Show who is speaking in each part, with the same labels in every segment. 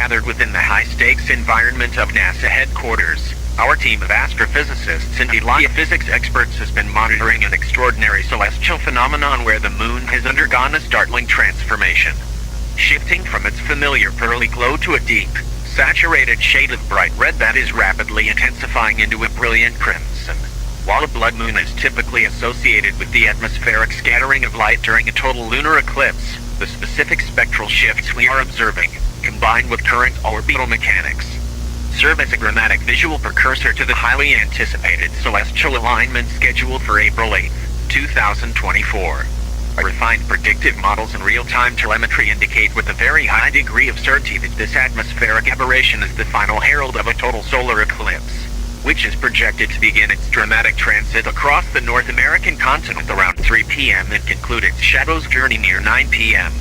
Speaker 1: gathered within the high-stakes environment of NASA headquarters. Our team of astrophysicists and heliophysics experts has been monitoring an extraordinary celestial phenomenon where the moon has undergone a startling transformation, shifting from its familiar pearly glow to a deep, saturated shade of bright red that is rapidly intensifying into a brilliant crimson. While a blood moon is typically associated with the atmospheric scattering of light during a total lunar eclipse, the specific spectral shifts we are observing, combined with current orbital mechanics, serve as a dramatic visual precursor to the highly anticipated celestial alignment scheduled for April 8, 2024. Refined predictive models and real-time telemetry indicate with a very high degree of certainty that this atmospheric aberration is the final herald of a total solar eclipse, which is projected to begin its dramatic transit across the North American continent around 3 p.m. and conclude its shadow's journey near 9 p.m.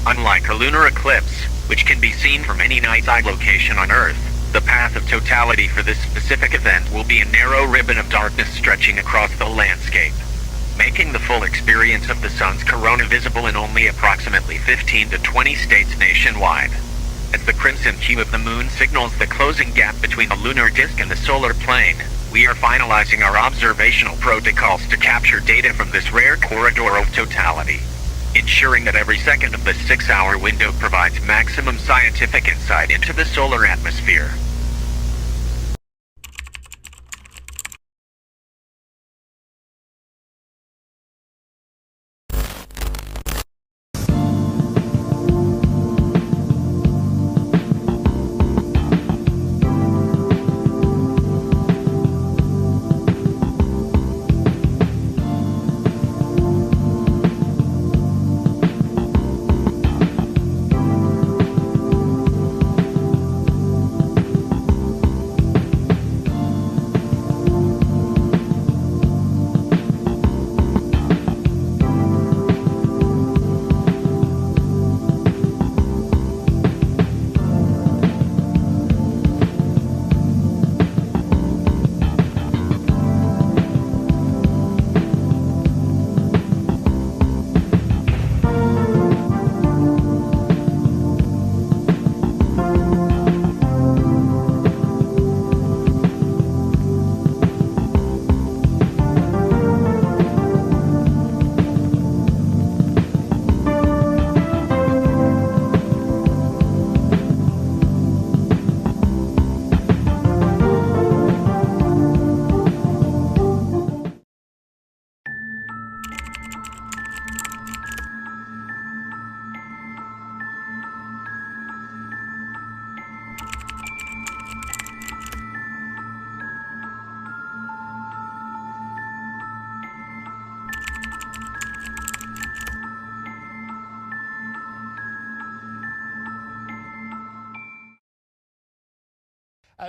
Speaker 1: Unlike a lunar eclipse, which can be seen from any night-eye location on Earth, the path of totality for this specific event will be a narrow ribbon of darkness stretching across the landscape, making the full experience of the sun's corona visible in only approximately 15 to 20 states nationwide. As the crimson hue of the moon signals the closing gap between the lunar disk and the solar plane, we are finalizing our observational protocols to capture data from this rare corridor of totality, ensuring that every second of the 6-hour window provides maximum scientific insight into the solar atmosphere.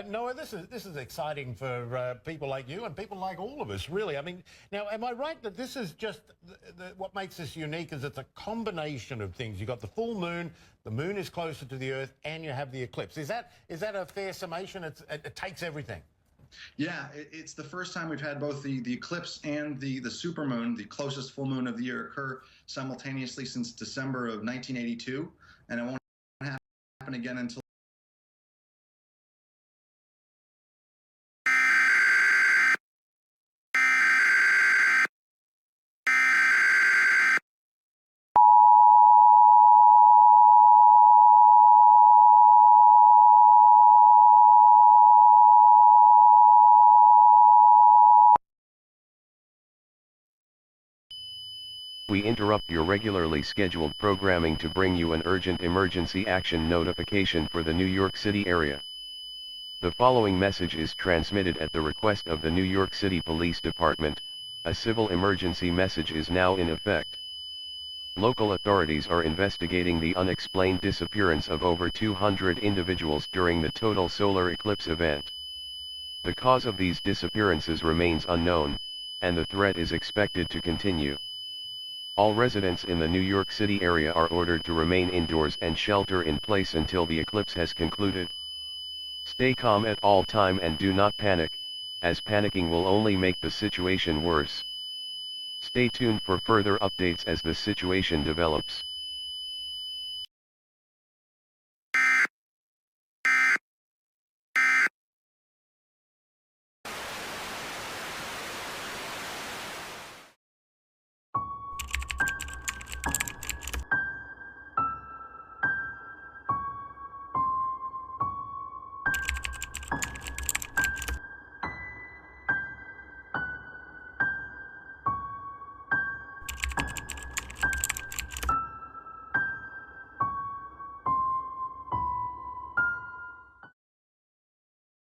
Speaker 2: Noah, this is exciting for people like you and people like all of us, really. I mean, now, am I right that this is just what makes this unique is it's a combination of things? You've got the full moon, the moon is closer to the Earth, and you have the eclipse. Is that a fair summation? It takes everything.
Speaker 3: Yeah, it's the first time we've had both the eclipse and the supermoon, the closest full moon of the year, occur simultaneously since December of 1982, and it won't happen again until
Speaker 4: We interrupt your regularly scheduled programming to bring you an urgent emergency action notification for the New York City area. The following message is transmitted at the request of the New York City Police Department. A civil emergency message is now in effect. Local authorities are investigating the unexplained disappearance of over 200 individuals during the total solar eclipse event. The cause of these disappearances remains unknown, and the threat is expected to continue. All residents in the New York City area are ordered to remain indoors and shelter in place until the eclipse has concluded. Stay calm at all time and do not panic, as panicking will only make the situation worse. Stay tuned for further updates as the situation develops.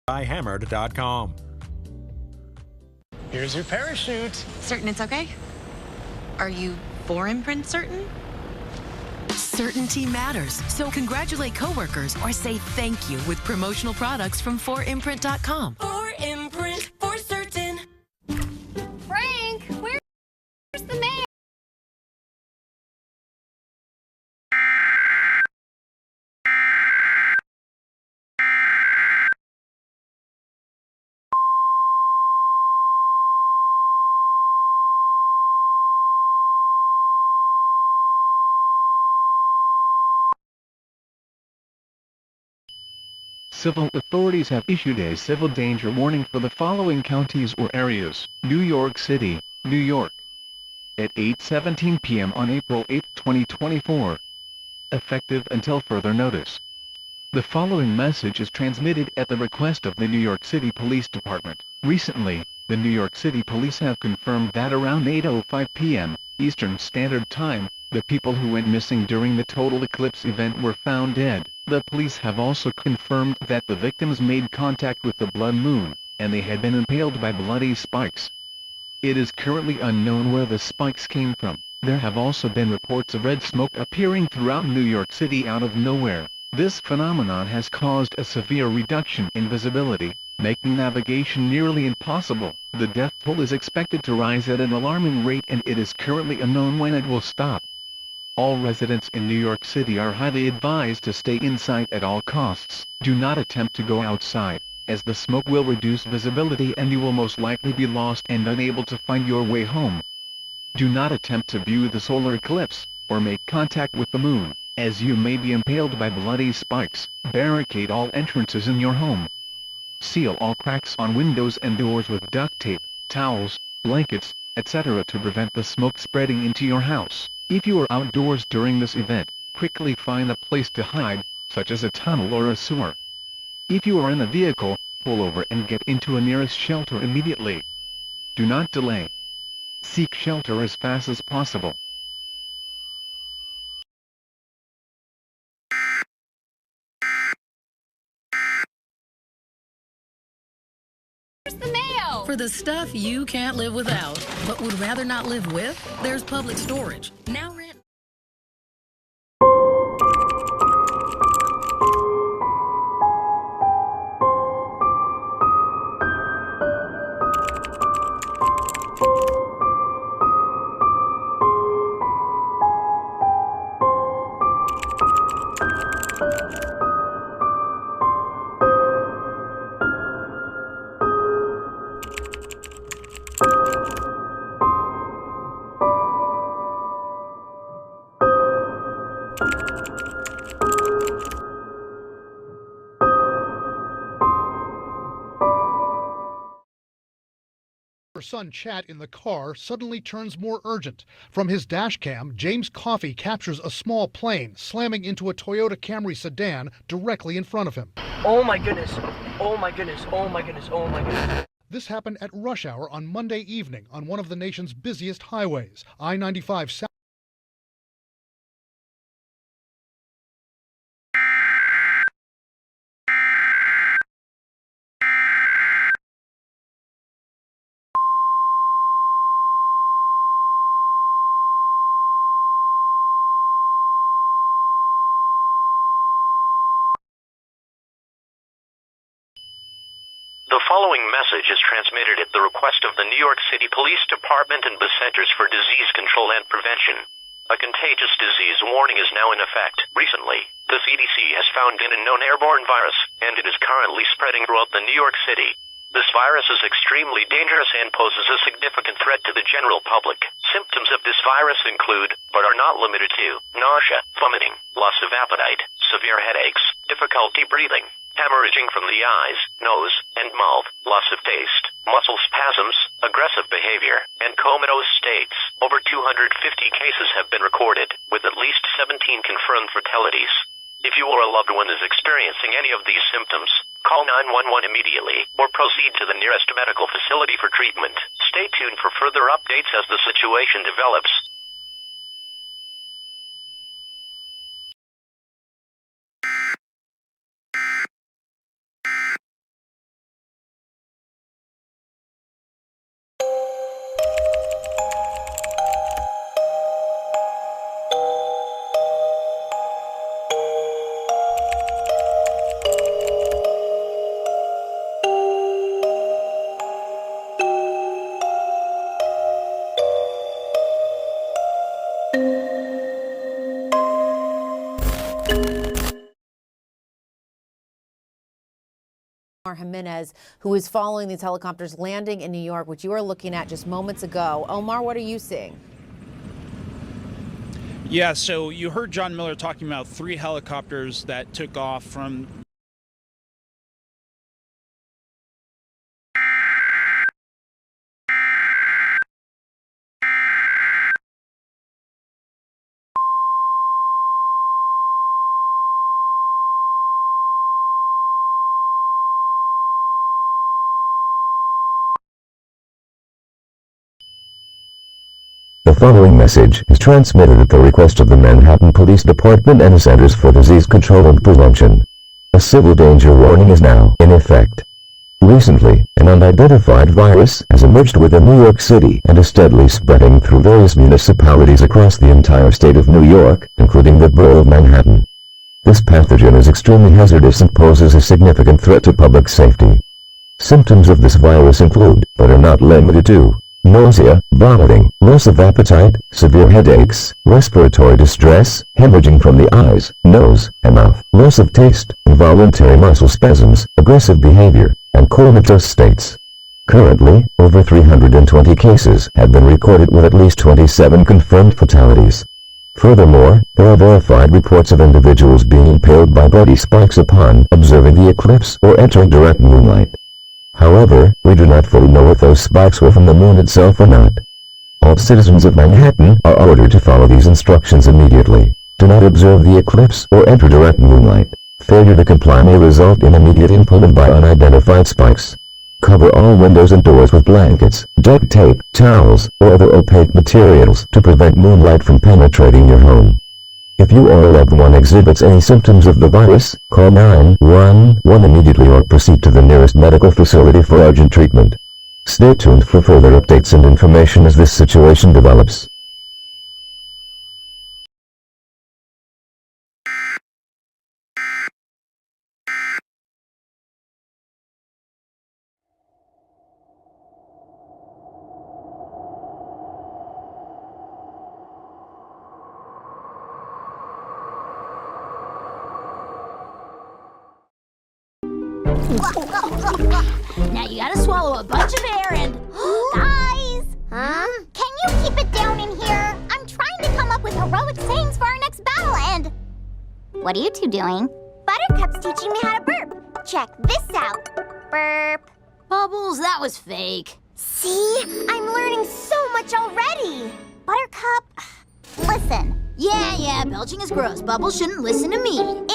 Speaker 5: ihammered.com.
Speaker 2: Here's your parachute.
Speaker 6: Certain it's okay? Are you for imprint certain? Certainty matters, so congratulate coworkers or say thank you with promotional products from 4imprint.com.
Speaker 7: 4imprint for certain.
Speaker 8: Frank, where's the mail?
Speaker 9: Civil authorities have issued a civil danger warning for the following counties or areas: New York City, New York. At 8:17 p.m. on April 8, 2024. Effective until further notice. The following message is transmitted at the request of the New York City Police Department. Recently, the New York City Police have confirmed that around 8:05 p.m. Eastern Standard Time, the people who went missing during the total eclipse event were found dead. The police have also confirmed that the victims made contact with the blood moon, and they had been impaled by bloody spikes. It is currently unknown where the spikes came from. There have also been reports of red smoke appearing throughout New York City out of nowhere. This phenomenon has caused a severe reduction in visibility, making navigation nearly impossible. The death toll is expected to rise at an alarming rate, and it is currently unknown when it will stop. All residents in New York City are highly advised to stay inside at all costs. Do not attempt to go outside, as the smoke will reduce visibility and you will most likely be lost and unable to find your way home. Do not attempt to view the solar eclipse, or make contact with the moon, as you may be impaled by bloody spikes. Barricade all entrances in your home. Seal all cracks on windows and doors with duct tape, towels, blankets, etc. to prevent the smoke spreading into your house. If you are outdoors during this event, quickly find a place to hide, such as a tunnel or a sewer. If you are in a vehicle, pull over and get into a nearest shelter immediately. Do not delay. Seek shelter as fast as possible.
Speaker 8: Where's the mail?
Speaker 6: For the stuff you can't live without, but would rather not live with, there's Public Storage. Now rent.
Speaker 10: Her son chat in the car suddenly turns more urgent. From his dash cam, James Coffey captures a small plane slamming into a Toyota Camry sedan directly in front of him.
Speaker 11: Oh my goodness. Oh my goodness. Oh my goodness. Oh my goodness.
Speaker 10: This happened at rush hour on Monday evening on one of the nation's busiest highways, I-95 South.
Speaker 1: The following message is transmitted at the request of the New York City Police Department and the Centers for Disease Control and Prevention. A contagious disease warning is now in effect. Recently, the CDC has found an unknown airborne virus, and it is currently spreading throughout the New York City. This virus is extremely dangerous and poses a significant threat to the general public. Symptoms of this virus include, but are not limited to, nausea, vomiting, loss of appetite, severe headaches, difficulty breathing, hemorrhaging from the eyes, nose, and mouth, loss of taste, muscle spasms, aggressive behavior, and comatose states. Over 250 cases have been recorded, with at least 17 confirmed fatalities. If you or a loved one is experiencing any of these symptoms, call 911 immediately, or proceed to the nearest medical facility for treatment. Stay tuned for further updates as the situation develops.
Speaker 5: Jimenez, who is following these helicopters landing in New York, which you were looking at just moments ago. Omar, what are you seeing?
Speaker 12: Yeah, so you heard John Miller talking about 3 helicopters that took off from
Speaker 13: The following message is transmitted at the request of the Manhattan Police Department and the Centers for Disease Control and Prevention. A civil danger warning is now in effect. Recently, an unidentified virus has emerged within New York City and is steadily spreading through various municipalities across the entire state of New York, including the borough of Manhattan. This pathogen is extremely hazardous and poses a significant threat to public safety. Symptoms of this virus include, but are not limited to, nausea, vomiting, loss of appetite, severe headaches, respiratory distress, hemorrhaging from the eyes, nose, and mouth, loss of taste, involuntary muscle spasms, aggressive behavior, and comatose states. Currently, over 320 cases have been recorded with at least 27 confirmed fatalities. Furthermore, there are verified reports of individuals being impaled by bloody spikes upon observing the eclipse or entering direct moonlight. However, we do not fully know if those spikes were from the moon itself or not. All citizens of Manhattan are ordered to follow these instructions immediately. Do not observe the eclipse or enter direct moonlight. Failure to comply may result in immediate impalement by unidentified spikes. Cover all windows and doors with blankets, duct tape, towels, or other opaque materials to prevent moonlight from penetrating your home. If you or a loved one exhibits any symptoms of the virus, call 911 immediately or proceed to the nearest medical facility for urgent treatment. Stay tuned for further updates and information as this situation develops.
Speaker 14: Now you gotta swallow a bunch of air and...
Speaker 8: Guys! Huh? Can you keep it down in here? I'm trying to come up with heroic sayings for our next battle and... What are you two doing? Buttercup's teaching me how to burp. Check this out. Burp.
Speaker 14: Bubbles, that was fake.
Speaker 8: See? I'm learning so much already. Buttercup, listen.
Speaker 14: Yeah, belching is gross. Bubbles shouldn't listen to me.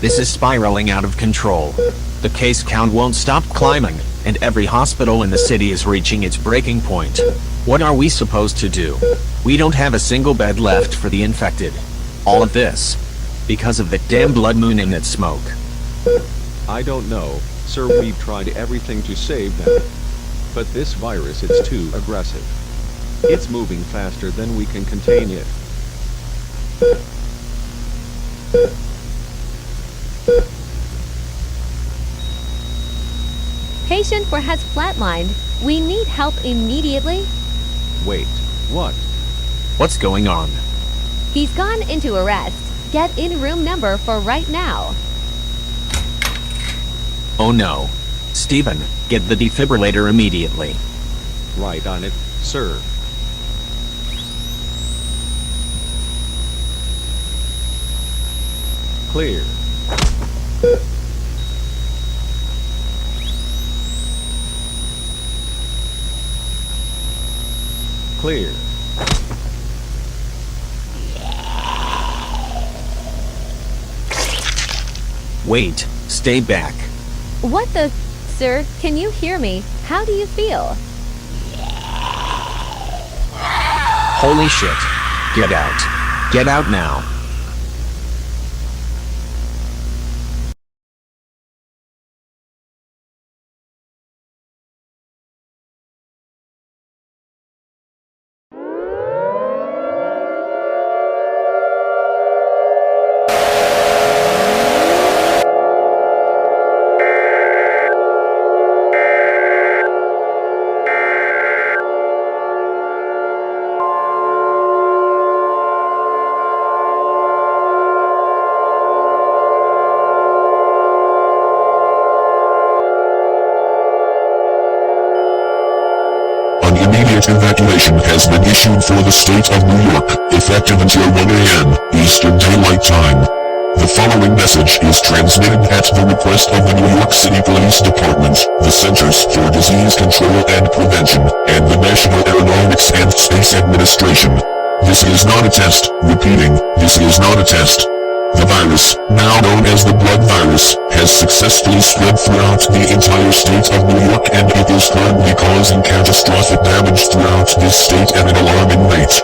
Speaker 1: This is spiraling out of control. The case count won't stop climbing, and every hospital in the city is reaching its breaking point. What are we supposed to do? We don't have a single bed left for the infected. All of this because of the damn blood moon and its smoke.
Speaker 15: I don't know, sir. We've tried everything to save them. But this virus, it's too aggressive. It's moving faster than we can contain it.
Speaker 16: Patient has flatlined. We need help immediately.
Speaker 15: Wait, what?
Speaker 1: What's going on?
Speaker 16: He's gone into arrest. Get in room number for right now.
Speaker 1: Oh no. Stephen, get the defibrillator immediately.
Speaker 15: Right on it, sir. Clear. Clear.
Speaker 17: Wait, stay back.
Speaker 16: What the? Sir, can you hear me? How do you feel?
Speaker 17: Holy shit. Get out. Get out now.
Speaker 18: Immediate evacuation has been issued for the state of New York, effective until 1 a.m. Eastern Daylight Time. The following message is transmitted at the request of the New York City Police Department, the Centers for Disease Control and Prevention, and the National Aeronautics and Space Administration. This is not a test. Repeating, this is not a test. The virus, now known as the blood virus, has successfully spread throughout the entire state of New York, and it is currently causing catastrophic damage throughout this state at an alarming rate.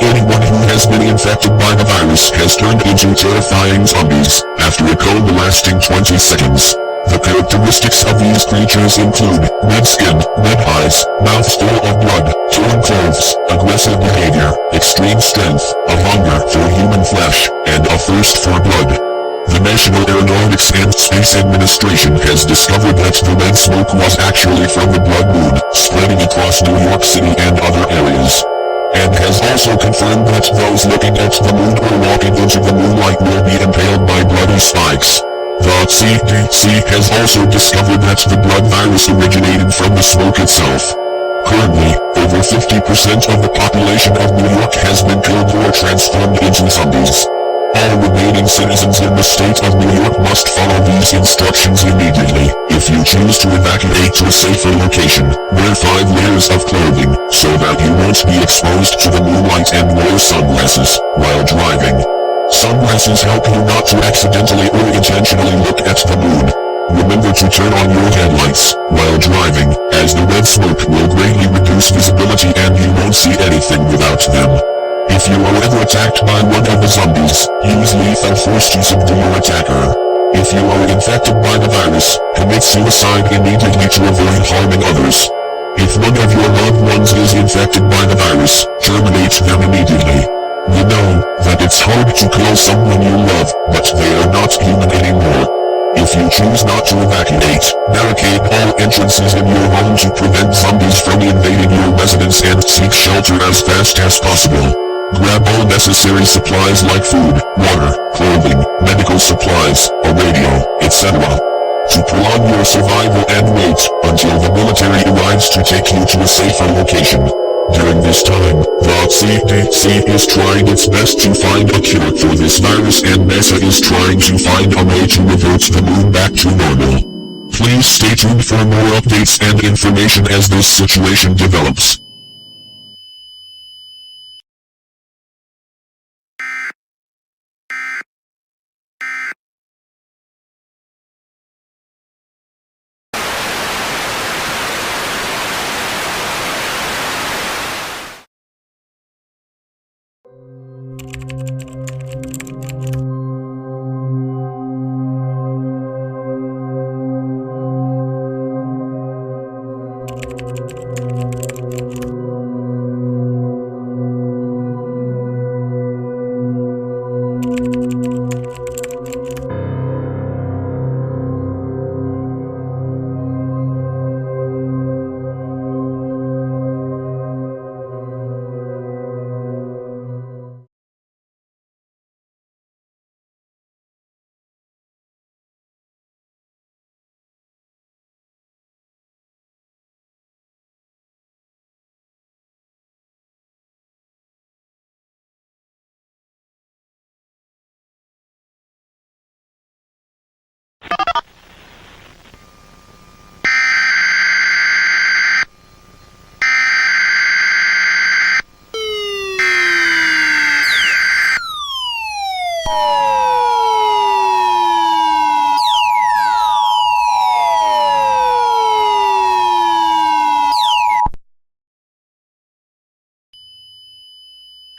Speaker 18: Anyone who has been infected by the virus has turned into terrifying zombies after a coma lasting 20 seconds. The characteristics of these creatures include red skin, red eyes, mouths full of blood, torn clothes, aggressive behavior, extreme strength, a hunger for human flesh, and a thirst for blood. The National Aeronautics and Space Administration has discovered that the red smoke was actually from the blood moon, spreading across New York City and other areas. And has also confirmed that those looking at the moon or walking into the moonlight will be impaled by bloody spikes. The CDC has also discovered that the blood virus originated from the smoke itself. Currently, over 50% of the population of New York has been killed or transformed into zombies. All remaining citizens in the state of New York must follow these instructions immediately. If you choose to evacuate to a safer location, wear 5 layers of clothing, so that you won't be exposed to the moonlight, and wear sunglasses while driving. Sunglasses help you not to accidentally or intentionally look at the moon. Remember to turn on your headlights while driving, as the red smoke will greatly reduce visibility and you won't see anything without them. If you are ever attacked by one of the zombies, use lethal force to subdue your attacker. If you are infected by the virus, commit suicide immediately to avoid harming others. If one of your loved ones is infected by the virus, terminate them immediately. You know that it's hard to kill someone you love, but they are not human anymore. If you choose not to evacuate, barricade all entrances in your home to prevent zombies from invading your residence, and seek shelter as fast as possible. Grab all necessary supplies like food, water, clothing, medical supplies, a radio, etc. to prolong your survival, and wait until the military arrives to take you to a safer location. During this time, the CDC is trying its best to find a cure for this virus, and NASA is trying to find a way to revert the moon back to normal. Please stay tuned for more updates and information as this situation develops.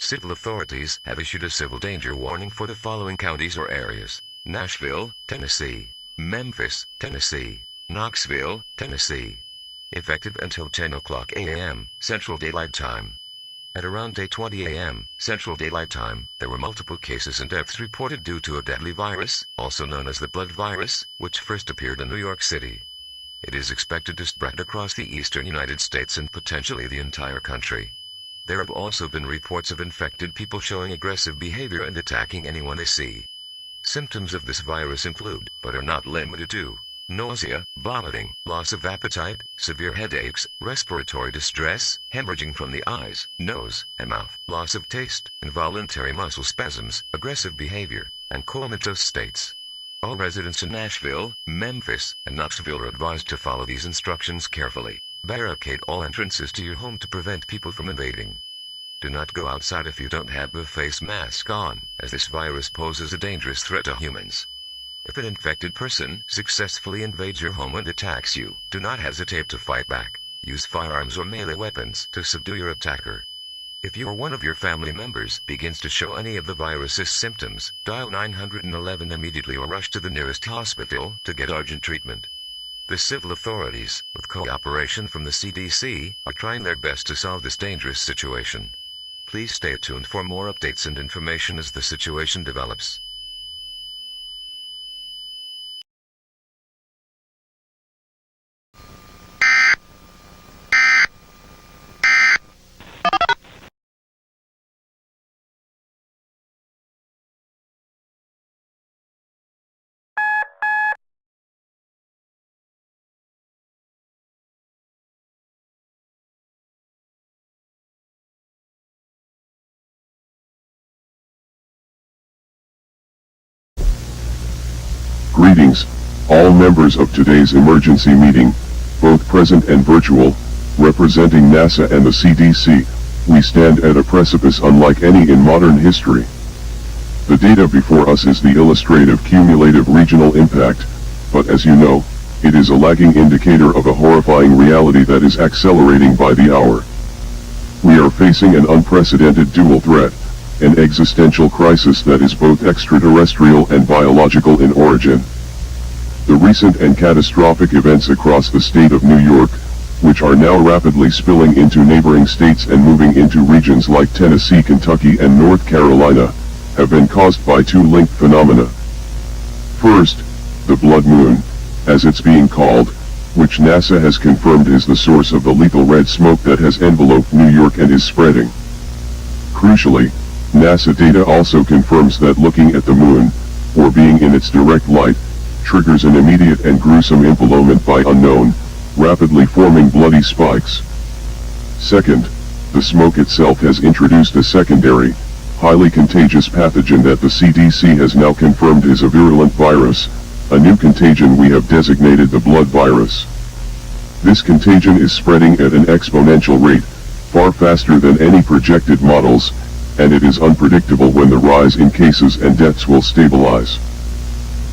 Speaker 13: Civil authorities have issued a civil danger warning for the following counties or areas: Nashville, Tennessee; Memphis, Tennessee; Knoxville, Tennessee. Effective until 10 o'clock a.m. Central Daylight Time. At around 8:20 a.m. Central Daylight Time, there were multiple cases and deaths reported due to a deadly virus, also known as the blood virus, which first appeared in New York City. It is expected to spread across the eastern United States and potentially the entire country. There have also been reports of infected people showing aggressive behavior and attacking anyone they see. Symptoms of this virus include, but are not limited to, nausea, vomiting, loss of appetite, severe headaches, respiratory distress, hemorrhaging from the eyes, nose, and mouth, loss of taste, involuntary muscle spasms, aggressive behavior, and comatose states. All residents in Nashville, Memphis, and Knoxville are advised to follow these instructions carefully. Barricade all entrances to your home to prevent people from invading. Do not go outside if you don't have a face mask on, as this virus poses a dangerous threat to humans. If an infected person successfully invades your home and attacks you, do not hesitate to fight back. Use firearms or melee weapons to subdue your attacker. If you or one of your family members begins to show any of the virus's symptoms, dial 911 immediately or rush to the nearest hospital to get urgent treatment. The civil authorities, with cooperation from the CDC, are trying their best to solve this dangerous situation. Please stay tuned for more updates and information as the situation develops.
Speaker 18: Greetings, all members of today's emergency meeting, both present and virtual, representing NASA and the CDC. We stand at a precipice unlike any in modern history. The data before us is the illustrative cumulative regional impact, but as you know, it is a lagging indicator of a horrifying reality that is accelerating by the hour. We are facing an unprecedented dual threat, an existential crisis that is both extraterrestrial and biological in origin. The recent and catastrophic events across the state of New York, which are now rapidly spilling into neighboring states and moving into regions like Tennessee, Kentucky, and North Carolina, have been caused by two linked phenomena. First, the blood moon, as it's being called, which NASA has confirmed is the source of the lethal red smoke that has enveloped New York and is spreading. Crucially, NASA data also confirms that looking at the moon, or being in its direct light, triggers an immediate and gruesome impalement by unknown, rapidly forming bloody spikes. Second, the smoke itself has introduced a secondary, highly contagious pathogen that the CDC has now confirmed is a virulent virus, a new contagion we have designated the blood virus. This contagion is spreading at an exponential rate, far faster than any projected models, and it is unpredictable when the rise in cases and deaths will stabilize.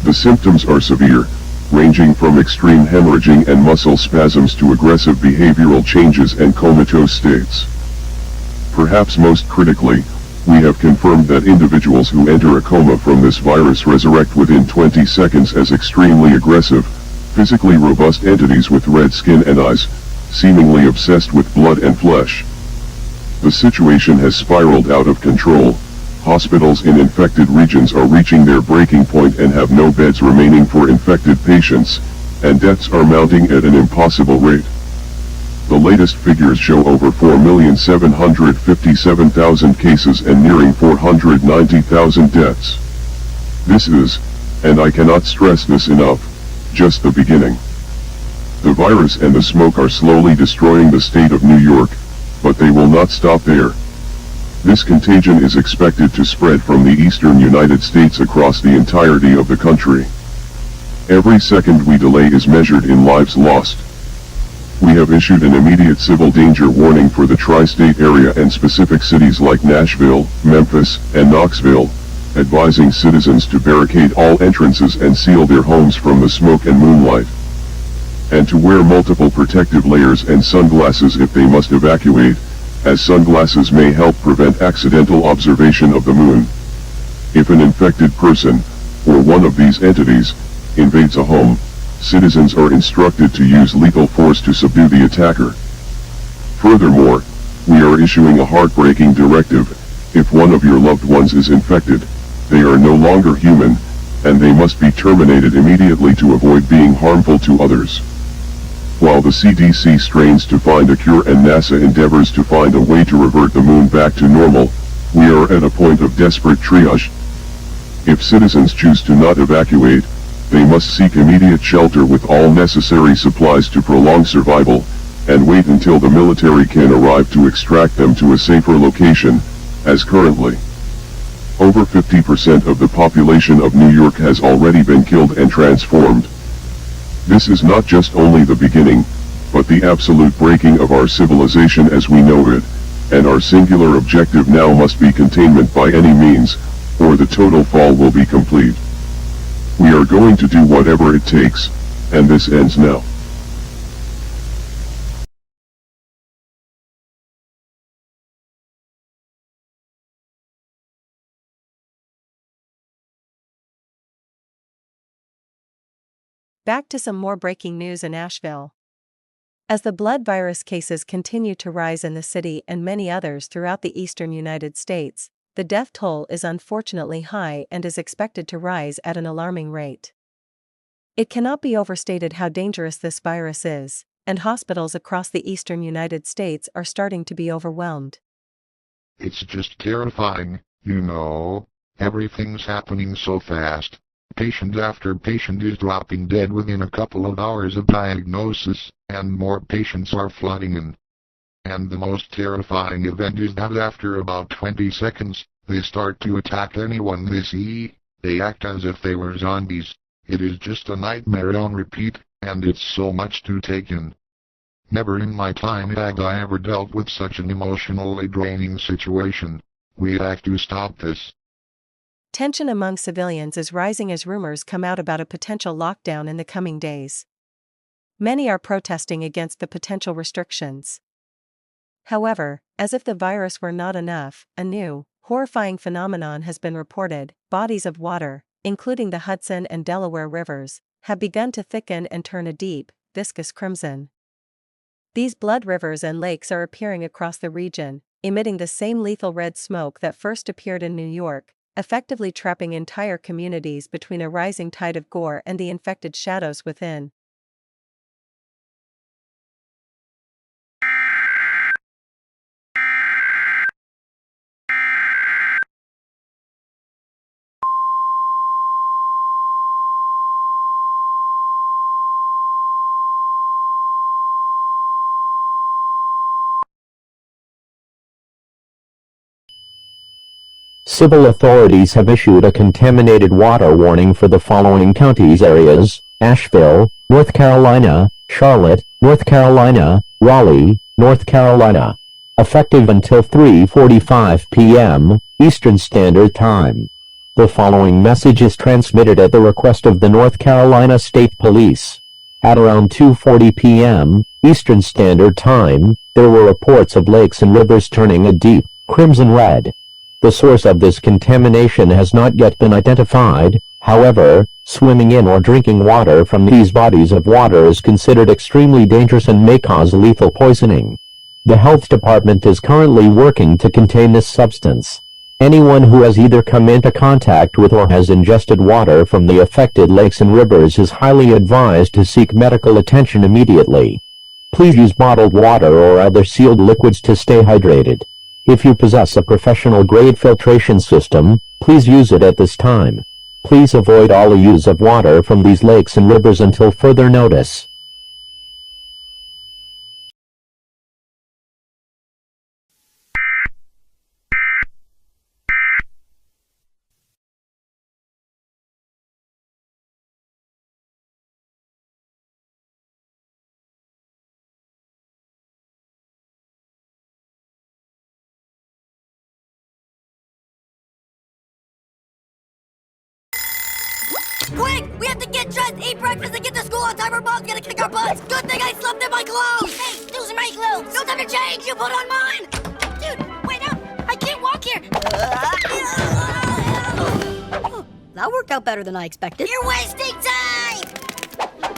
Speaker 18: The symptoms are severe, ranging from extreme hemorrhaging and muscle spasms to aggressive behavioral changes and comatose states. Perhaps most critically, we have confirmed that individuals who enter a coma from this virus resurrect within 20 seconds as extremely aggressive, physically robust entities with red skin and eyes, seemingly obsessed with blood and flesh. The situation has spiraled out of control. Hospitals in infected regions are reaching their breaking point and have no beds remaining for infected patients, and deaths are mounting at an impossible rate. The latest figures show over 4,757,000 cases and nearing 490,000 deaths. This is, and I cannot stress this enough, just the beginning. The virus and the smoke are slowly destroying the state of New York, but they will not stop there. This contagion is expected to spread from the eastern United States across the entirety of the country. Every second we delay is measured in lives lost. We have issued an immediate civil danger warning for the tri-state area and specific cities like Nashville, Memphis, and Knoxville, advising citizens to barricade all entrances and seal their homes from the smoke and moonlight, and to wear multiple protective layers and sunglasses if they must evacuate, as sunglasses may help prevent accidental observation of the moon. If an infected person, or one of these entities, invades a home, citizens are instructed to use lethal force to subdue the attacker. Furthermore, we are issuing a heartbreaking directive: if one of your loved ones is infected, they are no longer human, and they must be terminated immediately to avoid being harmful to others. While the CDC strains to find a cure and NASA endeavors to find a way to revert the moon back to normal, we are at a point of desperate triage. If citizens choose to not evacuate, they must seek immediate shelter with all necessary supplies to prolong survival, and wait until the military can arrive to extract them to a safer location, as currently. Over 50% of the population of New York has already been killed and transformed. This is not just only the beginning, but the absolute breaking of our civilization as we know it, and our singular objective now must be containment by any means, or the total fall will be complete. We are going to do whatever it takes, and this ends now.
Speaker 19: Back to some more breaking news in Asheville. As the blood virus cases continue to rise in the city and many others throughout the eastern United States, the death toll is unfortunately high and is expected to rise at an alarming rate. It cannot be overstated how dangerous this virus is, and hospitals across the eastern United States are starting to be overwhelmed.
Speaker 20: It's just terrifying, you know. Everything's happening so fast. Patient after patient is dropping dead within a couple of hours of diagnosis, and more patients are flooding in. And the most terrifying event is that after about 20 seconds, they start to attack anyone they see. They act as if they were zombies. It is just a nightmare on repeat, and it's so much to take in. Never in my time had I ever dealt with such an emotionally draining situation. We have to stop this.
Speaker 19: Tension among civilians is rising as rumors come out about a potential lockdown in the coming days. Many are protesting against the potential restrictions. However, as if the virus were not enough, a new, horrifying phenomenon has been reported. Bodies of water, including the Hudson and Delaware rivers, have begun to thicken and turn a deep, viscous crimson. These blood rivers and lakes are appearing across the region, emitting the same lethal red smoke that first appeared in New York, effectively trapping entire communities between a rising tide of gore and the infected shadows within.
Speaker 13: Civil authorities have issued a contaminated water warning for the following counties areas: Asheville, North Carolina; Charlotte, North Carolina; Raleigh, North Carolina. Effective until 3:45 p.m. Eastern Standard Time. The following message is transmitted at the request of the North Carolina State Police. At around 2:40 p.m. Eastern Standard Time, there were reports of lakes and rivers turning a deep, crimson red. The source of this contamination has not yet been identified. However, swimming in or drinking water from these bodies of water is considered extremely dangerous and may cause lethal poisoning. The health department is currently working to contain this substance. Anyone who has either come into contact with or has ingested water from the affected lakes and rivers is highly advised to seek medical attention immediately. Please use bottled water or other sealed liquids to stay hydrated. If you possess a professional-grade filtration system, please use it at this time. Please avoid all use of water from these lakes and rivers until further notice.
Speaker 14: Quick! We have to get dressed, eat breakfast, and get to school on time. Our mom's gonna kick our butts. Good thing I slept in my clothes. Hey, those are my clothes. No time to change. You put on mine. Dude, wait up. I can't walk here.
Speaker 21: That worked out better than I expected.
Speaker 14: You're wasting time.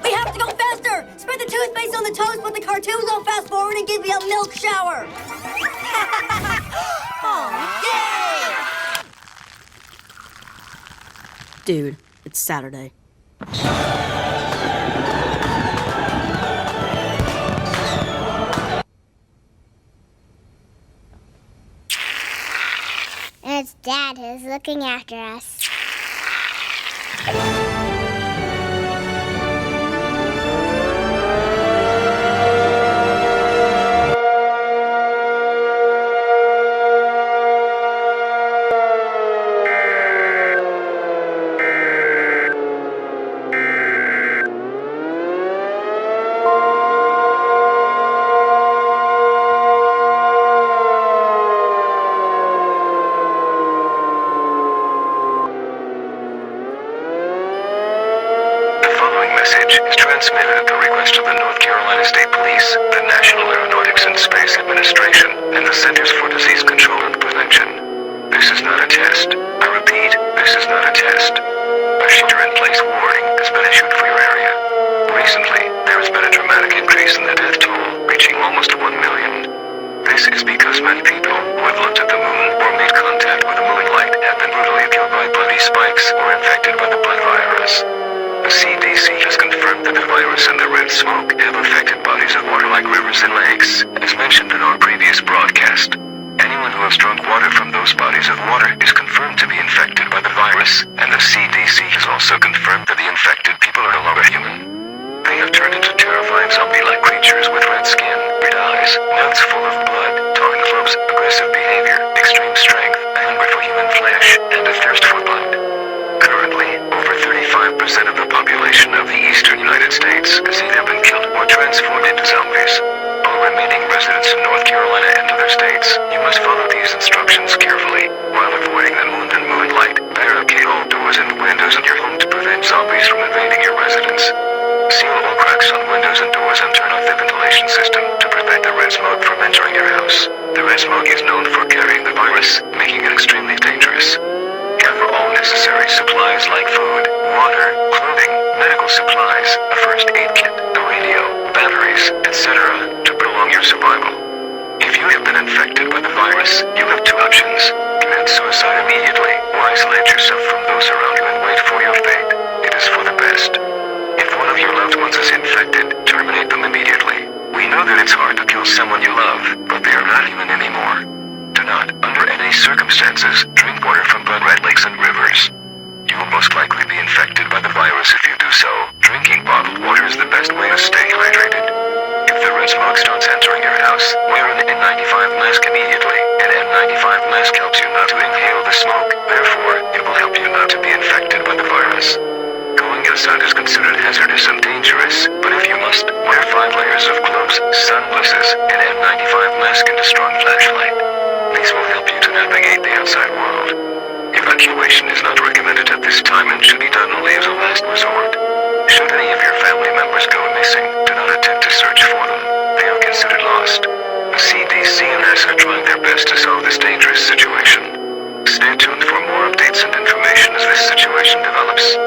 Speaker 14: We have to go faster. Spread the toothpaste on the toast, put the cartoons on fast forward, and give me a milk shower. Oh, yay!
Speaker 21: Dude, it's Saturday.
Speaker 8: It's Dad who's looking after us.
Speaker 22: Message is transmitted at the request of the North Carolina State Police, the National Aeronautics and Space Administration, and the Centers for Disease Control and Prevention. This is not a test. I repeat, this is not a test. A shelter-in-place warning has been issued for your area. Recently, there has been a dramatic increase in the death toll, reaching almost 1 million. This is because many people who have looked at the moon or made contact with the moonlight have been brutally killed by bloody spikes or infected by the blood virus. The CDC has confirmed that the virus and the red smoke have affected bodies of water like rivers and lakes, as mentioned in our previous broadcast. Anyone who has drunk water from those bodies of water is confirmed to be infected by the virus, and the CDC has also confirmed that the infected people are no longer human. They have turned into terrifying zombie-like creatures with red skin, red eyes, mouths full of blood, talking clubs, aggressive behavior, extreme strength, a hunger for human flesh, and a thirst for blood. Currently, over 35% of the population of the eastern United States has either been killed or transformed into zombies. All remaining residents in North Carolina and other states, you must follow these instructions carefully. While avoiding the moon and moonlight, barricade all doors and windows in your home to prevent zombies from invading your residence. Seal all cracks on windows and doors and turn off the ventilation system to prevent the red smoke from entering your house. The red smoke is known for carrying the virus, making it extremely dangerous. Gather all necessary supplies like food, water, clothing, medical supplies, a first aid kit, a radio, batteries, etc. to prolong your survival. If you have been infected by the virus, you have two options. Commit suicide immediately, or isolate yourself from those around you and wait for your fate. It is for the best. If one of your loved ones is infected, terminate them immediately. We know that it's hard to kill someone you love, but they are not human anymore. Do not, under any circumstances, drink water from blood-red lakes and rivers. You will most likely be infected by the virus if you do so. Drinking bottled water is the best way to stay hydrated. If the red smoke starts entering your house, wear an N95 mask immediately. An N95 mask helps you not to inhale the smoke, therefore, it will help you not to be infected by the virus. Going outside is considered hazardous and dangerous, but if you must, wear 5 layers of gloves, sunglasses, an N95 mask and a strong flashlight. These will help you to navigate the outside world. Evacuation is not recommended at this time and should be done only as a last resort. Should any of your family members go missing, do not attempt to search for them. They are considered lost. The CDC and NASA are trying their best to solve this dangerous situation. Stay tuned for more updates and information as this situation develops.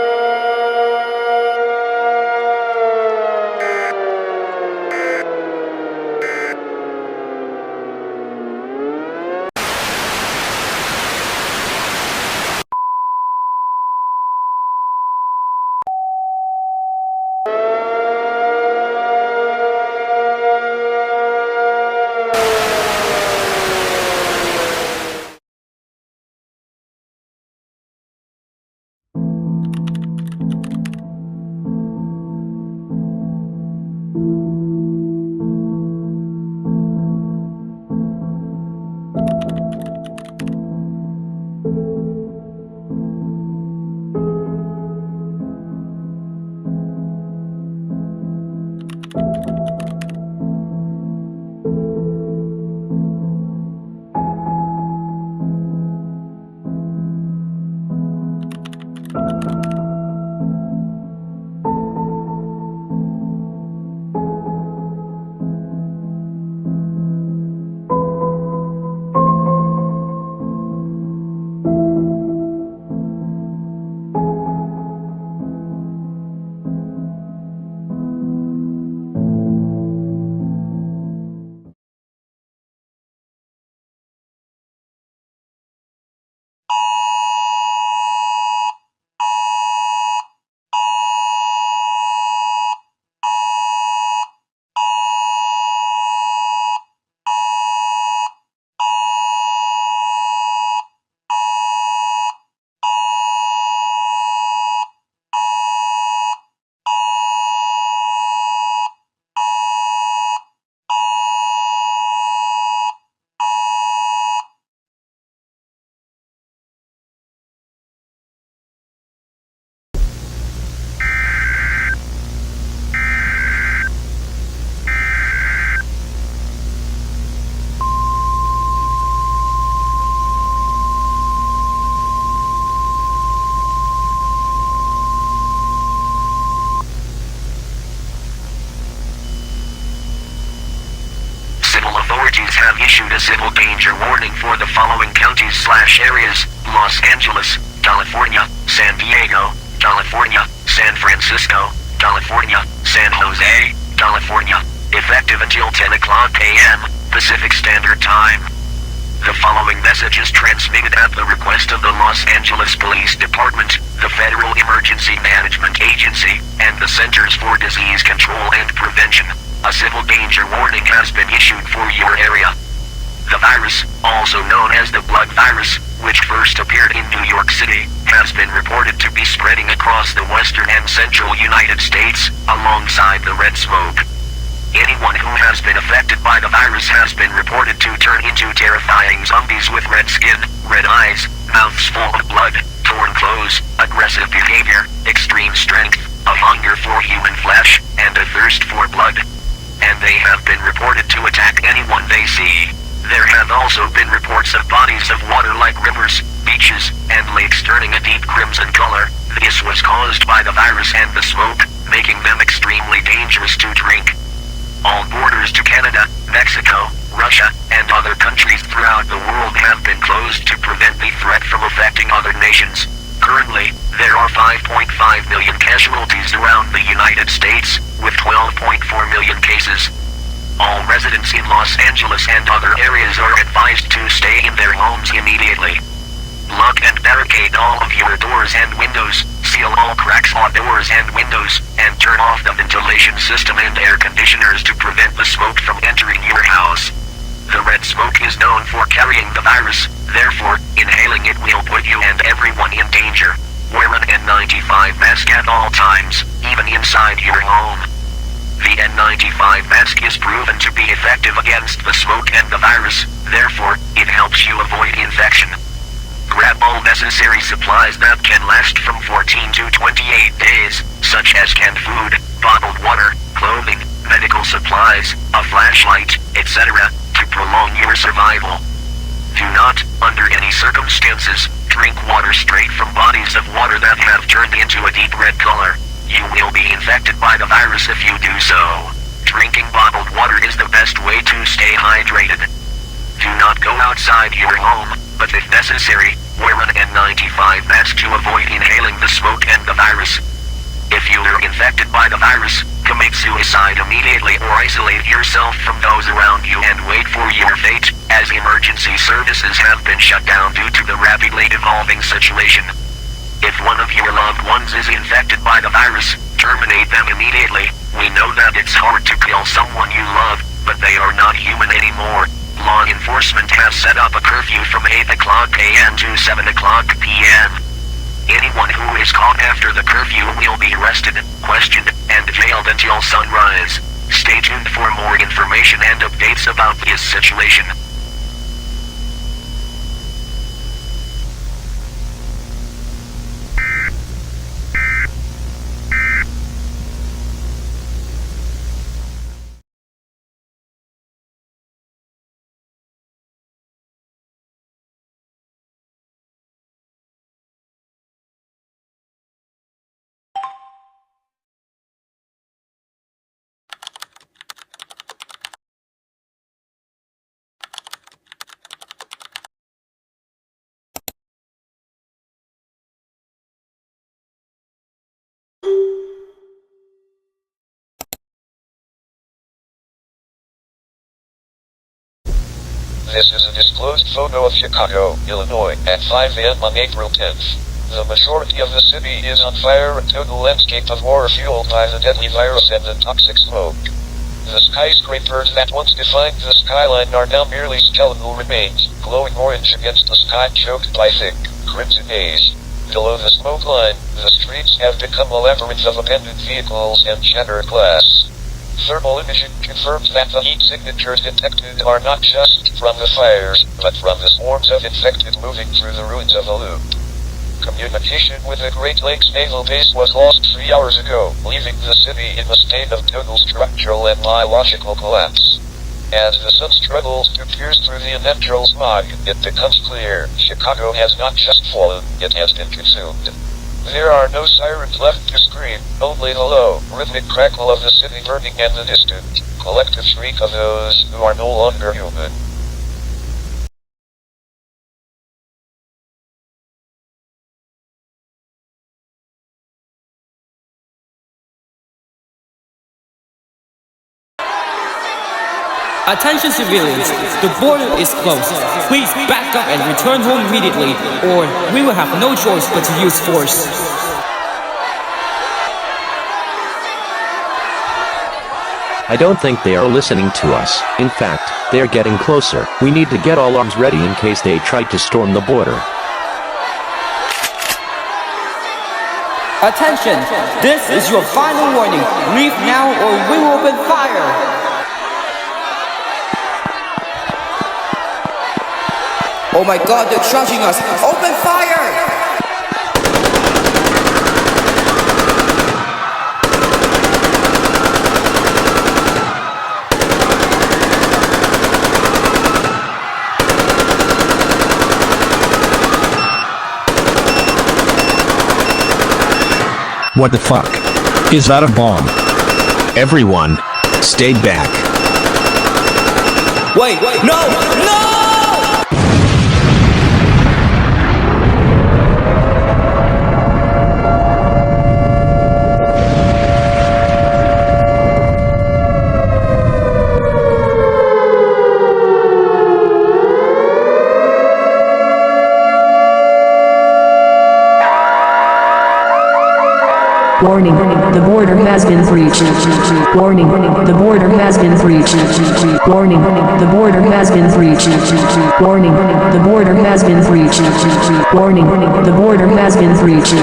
Speaker 22: issued a civil danger warning for the following counties/areas: Los Angeles, California; San Diego, California; San Francisco, California; San Jose, California. Effective until 10 o'clock a.m. Pacific Standard Time. The following message is transmitted at the request of the Los Angeles Police Department, the Federal Emergency Management Agency, and the Centers for Disease Control and Prevention. A civil danger warning has been issued for your area. The virus, also known as the blood virus, which first appeared in New York City, has been reported to be spreading across the western and central United States, alongside the red smoke. Anyone who has been affected by the virus has been reported to turn into terrifying zombies with red skin, red eyes, mouths full of blood, torn clothes, aggressive behavior, extreme strength, a hunger for human flesh, and a thirst for blood. And they have been reported to attack anyone they see. There have also been reports of bodies of water like rivers, beaches, and lakes turning a deep crimson color. This was caused by the virus and the smoke, making them extremely dangerous to drink. All borders to Canada, Mexico, Russia, and other countries throughout the world have been closed to prevent the threat from affecting other nations. Currently, there are 5.5 million casualties around the United States, with 12.4 million cases. All residents in Los Angeles and other areas are advised to stay in their homes immediately. Lock and barricade all of your doors and windows, seal all cracks on doors and windows, and turn off the ventilation system and air conditioners to prevent the smoke from entering your house. The red smoke is known for carrying the virus, therefore, inhaling it will put you and everyone in danger. Wear an N95 mask at all times, even inside your home. The N95 mask is proven to be effective against the smoke and the virus, therefore, it helps you avoid infection. Grab all necessary supplies that can last from 14 to 28 days, such as canned food, bottled water, clothing, medical supplies, a flashlight, etc., to prolong your survival. Do not, under any circumstances, drink water straight from bodies of water that have turned into a deep red color. You will be infected by the virus if you do so. Drinking bottled water is the best way to stay hydrated. Do not go outside your home, but if necessary, wear an N95 mask to avoid inhaling the smoke and the virus. If you are infected by the virus, commit suicide immediately or isolate yourself from those around you and wait for your fate, as emergency services have been shut down due to the rapidly evolving situation. If one of your loved ones is infected by the virus, terminate them immediately. We know that it's hard to kill someone you love, but they are not human anymore. Law enforcement has set up a curfew from 8 o'clock a.m. to 7 o'clock p.m. Anyone who is caught after the curfew will be arrested, questioned, and jailed until sunrise. Stay tuned for more information and updates about this situation.
Speaker 3: This is a disclosed photo of Chicago, Illinois, at 5 a.m. on April 10th. The majority of the city is on fire, a total landscape of war fueled by the deadly virus and the toxic smoke. The skyscrapers that once defined the skyline are now merely skeletal remains, glowing orange against the sky choked by thick, crimson haze. Below the smoke line, the streets have become a labyrinth of abandoned vehicles and shattered glass. Thermal imaging confirms that the heat signatures detected are not just from the fires, but from the swarms of infected moving through the ruins of a loop. Communication with the Great Lakes Naval Base was lost 3 hours ago, leaving the city in a state of total structural and biological collapse. As the sun struggles to pierce through the unnatural smog, it becomes clear Chicago has not just fallen, it has been consumed. There are no sirens left to scream, only the low, rhythmic crackle of the city burning and the distant, collective shriek of those who are no longer human.
Speaker 11: Attention civilians, the border is closed. Please back up and return home immediately, or we will have no choice but to use force.
Speaker 17: I don't think they are listening to us. In fact, they are getting closer. We need to get all arms ready in case they try to storm the border.
Speaker 11: Attention, this is your final warning. Leave now or we will open fire. Oh my god, they're charging us! Open fire!
Speaker 17: What the fuck? Is that a bomb? Everyone, stay back.
Speaker 11: Wait, no!
Speaker 2: Warning, the border has been breached. Warning, the border has been breached. Warning, the border has been breached. Warning, the border has been breached. Warning, the border has been breached.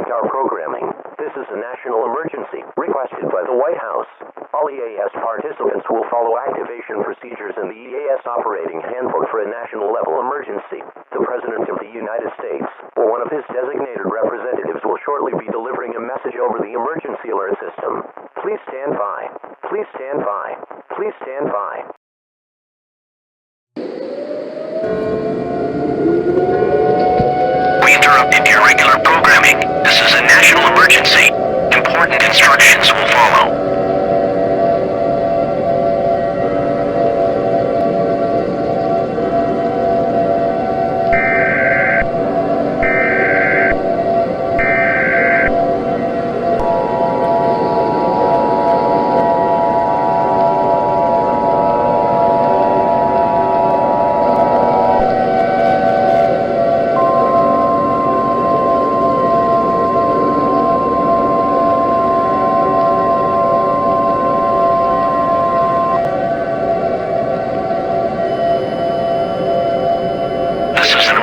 Speaker 4: Our programming. This is a national emergency requested by the White House. All EAS participants will follow activation procedures in the EAS operating handbook for a national level emergency. The President of the United States or one of his designated representatives will shortly be delivering a message over the emergency alert system. Please stand by. Please stand by. Please stand by.
Speaker 22: We interrupted your regular programming. This is a national emergency. Important instructions will follow.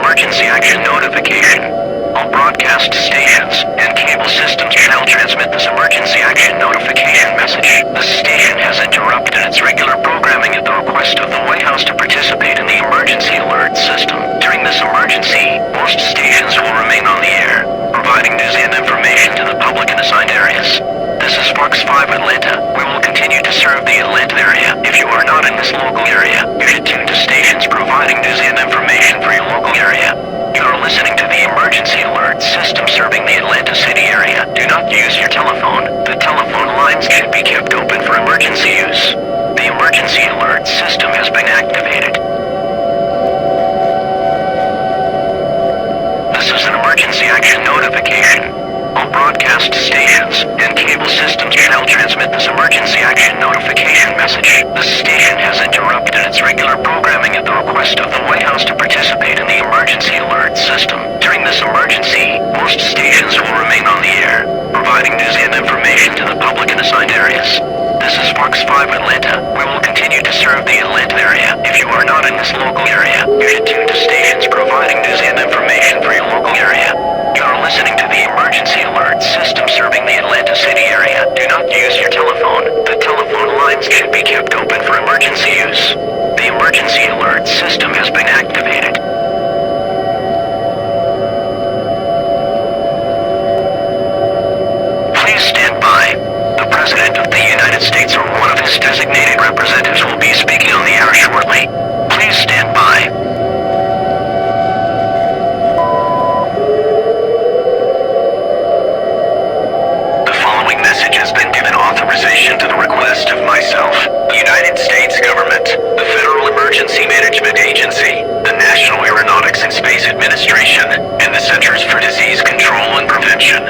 Speaker 22: Emergency action notification. All broadcast stations and cable systems shall transmit this emergency action notification message. This station has interrupted its regular programming at the request of the White House to participate in the emergency alert system. During this emergency, most stations will remain on the air, providing news and information to the public in assigned areas. This is Fox 5 Atlanta. We will continue to serve the Atlanta area. If you are not in this local area, you should tune to stations providing news and information for your local area. You are listening to the emergency alert system serving the Atlanta City area. Do not use your telephone. The telephone lines should be kept open for emergency use. The emergency alert system has been activated. This is an emergency action notification. All broadcast stations and cable systems shall transmit this emergency action notification message. This station has interrupted its regular programming at the request of the White House to participate system. During this emergency, most stations will remain on the air, providing news and information to the public in assigned areas. This is Fox 5 Atlanta. We will continue to serve the Atlanta area. If you are not in this local area, you should tune to stations providing news and information for your local area. You are listening to the emergency alert system serving the Atlanta City area. Do not use your telephone. The telephone lines should be kept open for emergency use. The emergency alert system has been activated. Please stand by. The President of the United States or one of his designated representatives will be speaking on the air shortly. Please stand by. The following message has been given authorization to the request of myself, the United States government, the Federal Emergency Management Agency, the National Aeronautics and Space Administration, and the Centers for Disease Control and Prevention.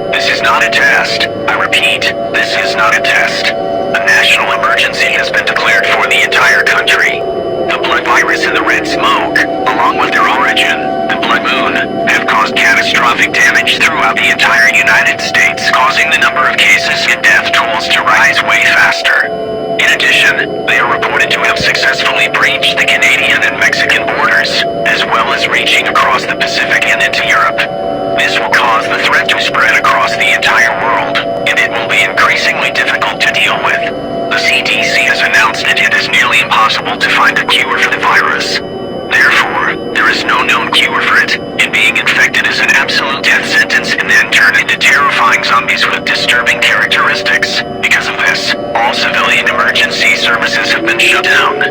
Speaker 22: This is not a test. I repeat, this is not a test. A national emergency has been declared for the entire country. The blood virus and the red smoke, along with their origin, the blood moon, have caused catastrophic damage throughout the entire United States, causing the number of cases and death tolls to rise way faster. In addition, they are reported to have successfully breached the Canadian and Mexican borders, as well as reaching across the Pacific and into Europe. This will cause the threat to spread across the entire world, and it will be increasingly difficult to deal with. The CDC has announced that it is nearly impossible to find a cure for the virus. Therefore, there is no known cure for it, and being infected is an absolute death sentence and then turn into terrifying zombies with disturbing characteristics. Because of this, all civilian emergency services have been shut down.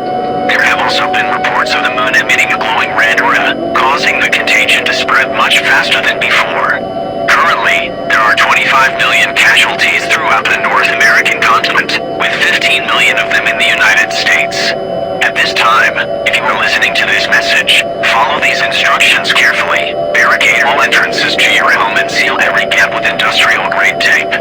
Speaker 22: There have also been reports of the moon emitting a glowing red aura, causing the contagion to spread much faster than before. Currently, there are 25 million casualties throughout the North American continent, with 15 million of them in the United States. At this time, if you are listening to this message, follow these instructions carefully. Barricade all entrances to your home and seal every gap with industrial-grade tape.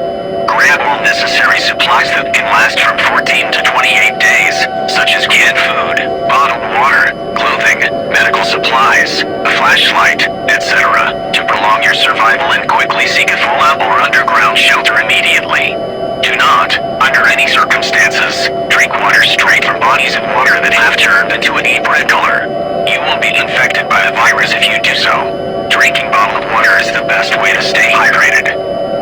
Speaker 22: Grab all necessary supplies that can last from 14 to 28 days, such as canned food, bottled water, clothing, medical supplies, a flashlight, etc., to prolong your survival and quickly seek a fallout or underground shelter immediately. Do not, under any circumstances, drink water straight from bodies of water that have turned into a deep red color. You won't be infected by the virus if you do so. Drinking bottled water is the best way to stay hydrated.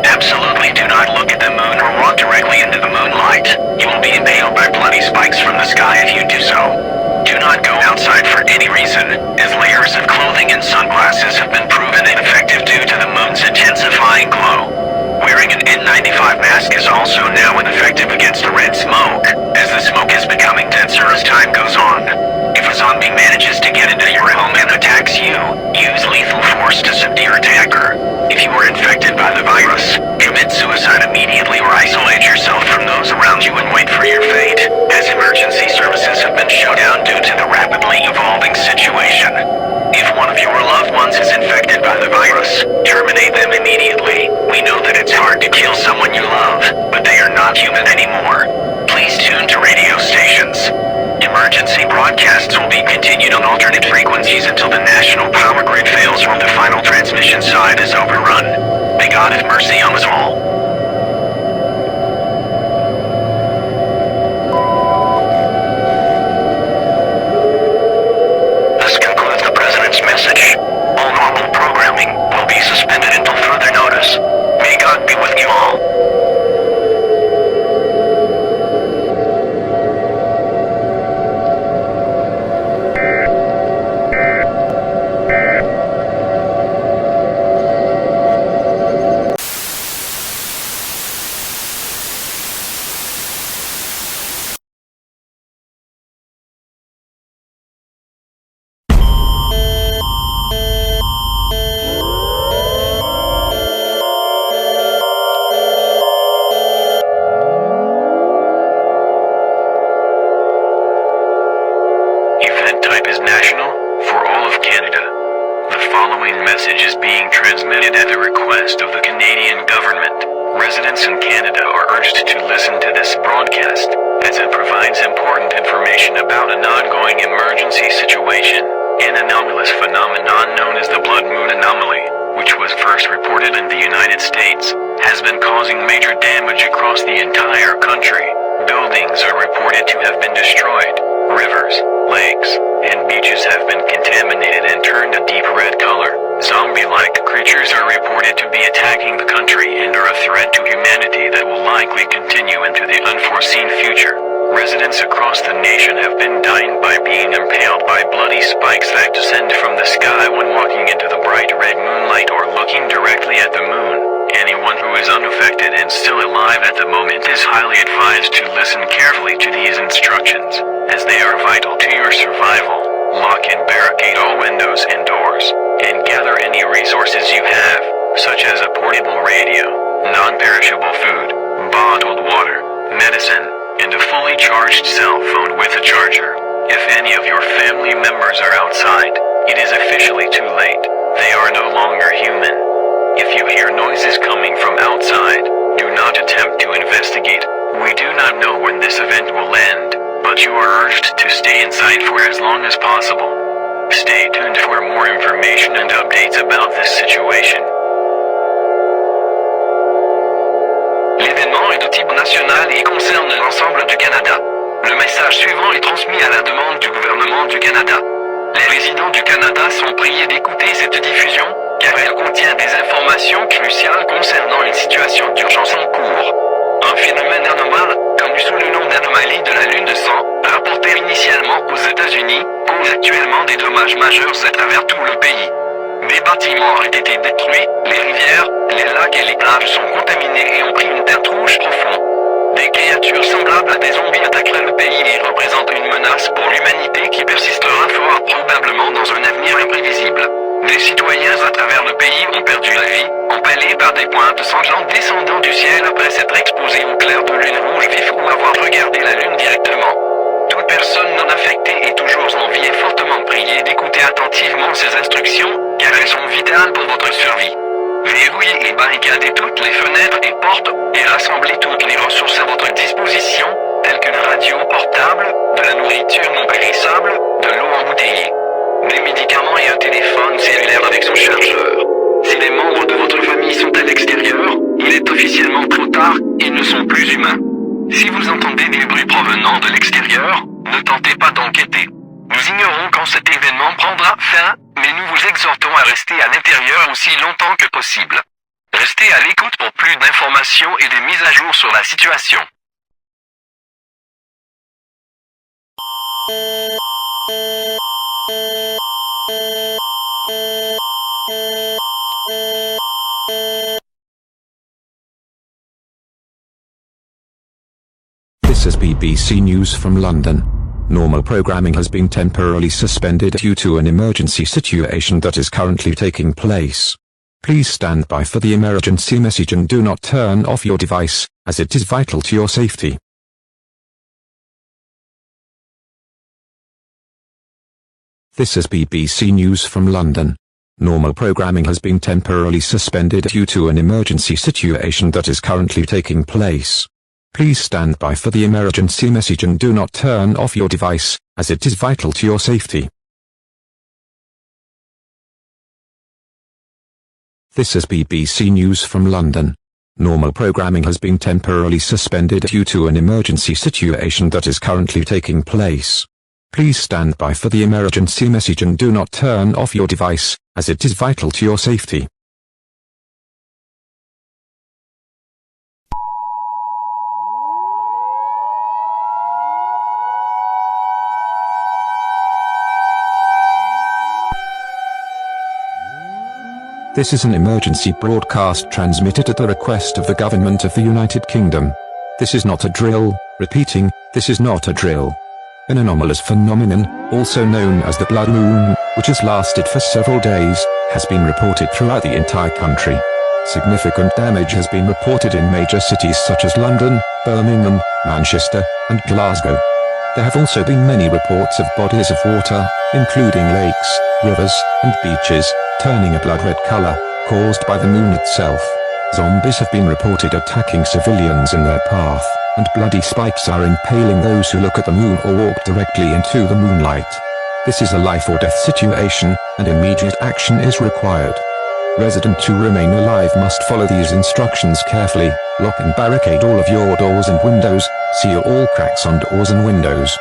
Speaker 22: Absolutely do not look at the moon or walk directly into the moonlight. You will be impaled by bloody spikes from the sky if you do so. Do not go outside for any reason, as layers of clothing and sunglasses have been proven ineffective due to the moon's intensifying glow. Wearing an N95 mask is also now ineffective against the red smoke, as the smoke is becoming denser as time goes on. If a zombie manages to get into your home and attacks you, use lethal force to subdue your attacker. If you are infected by the virus, commit suicide immediately or isolate yourself from those around you and wait for your fate, as emergency services have been shut down due to the rapidly evolving situation. If one of your loved ones is infected by the virus, terminate them immediately. We know that it's hard to kill someone you love, but they are not human anymore. Please tune to radio stations. Emergency broadcasts will be continued on alternate frequencies until the national power grid fails or the final transmission side is overrun. May God have mercy on us all. This concludes the President's message. All normal programming will be suspended until further notice. May God be with you all. Event type is national for all of Canada. The following message is being transmitted at the request of the Canadian government. Residents in Canada are urged to listen to this broadcast, as it provides important information about an ongoing emergency situation. An anomalous phenomenon known as the blood moon anomaly, which was first reported in the United States, has been causing major damage across the entire country. Buildings are reported to have been destroyed. Rivers, lakes, and beaches have been contaminated and turned a deep red color. Zombie-like creatures are reported to be attacking the country and are a threat to humanity that will likely continue into the unforeseen future. Residents across the nation have been dying by being impaled by bloody spikes that descend from the sky when walking into the bright red moonlight or looking directly at the moon. Anyone who is unaffected and still alive at the moment is highly advised to listen carefully to these instructions, as they are vital to your survival. Lock and barricade all windows and doors, and gather any resources you have, such as a portable radio, non-perishable food, bottled water, medicine, and a fully charged cell phone with a charger. If any of your family members are outside, it is officially too late. They are no longer human. If you hear noises coming from outside, do not attempt to investigate. We do not know when this event will end, but you are urged to stay inside for as long as possible. Stay tuned for more information and updates about this situation. L'événement est de type national et concerne l'ensemble du Canada. Le message suivant est transmis à la demande du gouvernement du Canada. Les résidents du Canada sont priés d'écouter cette diffusion, car elle contient des informations cruciales concernant une situation d'urgence en cours. Un phénomène anormal, connu sous le nom d'anomalie de la lune de sang, rapporté initialement aux États-Unis, cause actuellement des dommages majeurs à travers tout le pays. Des bâtiments ont été détruits, les rivières, les lacs et les plages sont contaminés et ont pris une teinte rouge profonde. Des créatures semblables à des zombies attaqueraient le pays et représentent une menace pour l'humanité qui persistera fort probablement dans un avenir imprévisible. Des citoyens à travers le pays ont perdu la vie, empalés par des pointes sanglantes descendant du ciel après s'être exposés au clair de lune rouge vif ou avoir regardé la lune directement. Toute personne non affectée et toujours en vie est fortement priée d'écouter attentivement ces instructions, car elles sont vitales pour votre survie. Verrouillez et barricadez toutes les fenêtres et portes, et rassemblez toutes les ressources à votre disposition, telles qu'une radio portable, de la nourriture non périssable, de l'eau embouteillée, des médicaments et un téléphone cellulaire avec son chargeur. Si les membres de votre famille sont à l'extérieur, il est officiellement trop tard, ils ne sont plus humains. Si vous entendez des bruits provenant de l'extérieur, ne tentez pas d'enquêter. Nous ignorons quand cet événement prendra fin, mais nous vous exhortons à rester à l'intérieur aussi longtemps que possible. Restez à l'écoute pour plus d'informations et des mises à jour sur la situation.
Speaker 17: This is BBC News from London. Normal programming has been temporarily suspended due to an emergency situation that is currently taking place. Please stand by for the emergency message and do not turn off your device, as it is vital to your safety. This is BBC News from London. Normal programming has been temporarily suspended due to an emergency situation that is currently taking place. Please stand by for the emergency message and do not turn off your device, as it is vital to your safety. This is BBC News from London. Normal programming has been temporarily suspended due to an emergency situation that is currently taking place. Please stand by for the emergency message and do not turn off your device, as it is vital to your safety. This is an emergency broadcast transmitted at the request of the government of the United Kingdom. This is not a drill, repeating, this is not a drill. An anomalous phenomenon, also known as the blood moon, which has lasted for several days, has been reported throughout the entire country. Significant damage has been reported in major cities such as London, Birmingham, Manchester, and Glasgow. There have also been many reports of bodies of water, including lakes, rivers, and beaches, turning a blood-red color, caused by the moon itself. Zombies have been reported attacking civilians in their path, and bloody spikes are impaling those who look at the moon or walk directly into the moonlight. This is a life or death situation, and immediate action is required. Residents who remain alive must follow these instructions carefully. Lock and barricade all of your doors and windows, seal all cracks on doors and windows,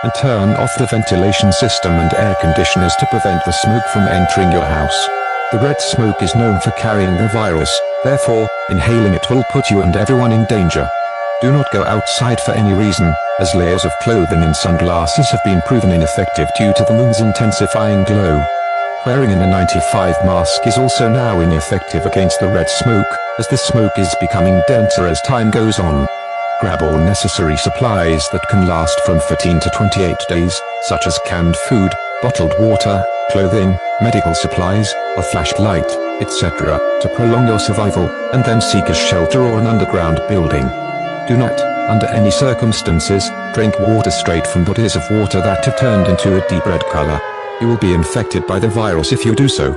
Speaker 17: and turn off the ventilation system and air conditioners to prevent the smoke from entering your house. The red smoke is known for carrying the virus, therefore, inhaling it will put you and everyone in danger. Do not go outside for any reason, as layers of clothing and sunglasses have been proven ineffective due to the moon's intensifying glow. Wearing an N95 mask is also now ineffective against the red smoke, as the smoke is becoming denser as time goes on. Grab all necessary supplies that can last from 14 to 28 days, such as canned food, bottled water, clothing, medical supplies, a flashlight, etc., to prolong your survival, and then seek a shelter or an underground building. Do not, under any circumstances, drink water straight from bodies of water that have turned into a deep red color. You will be infected by the virus if you do so.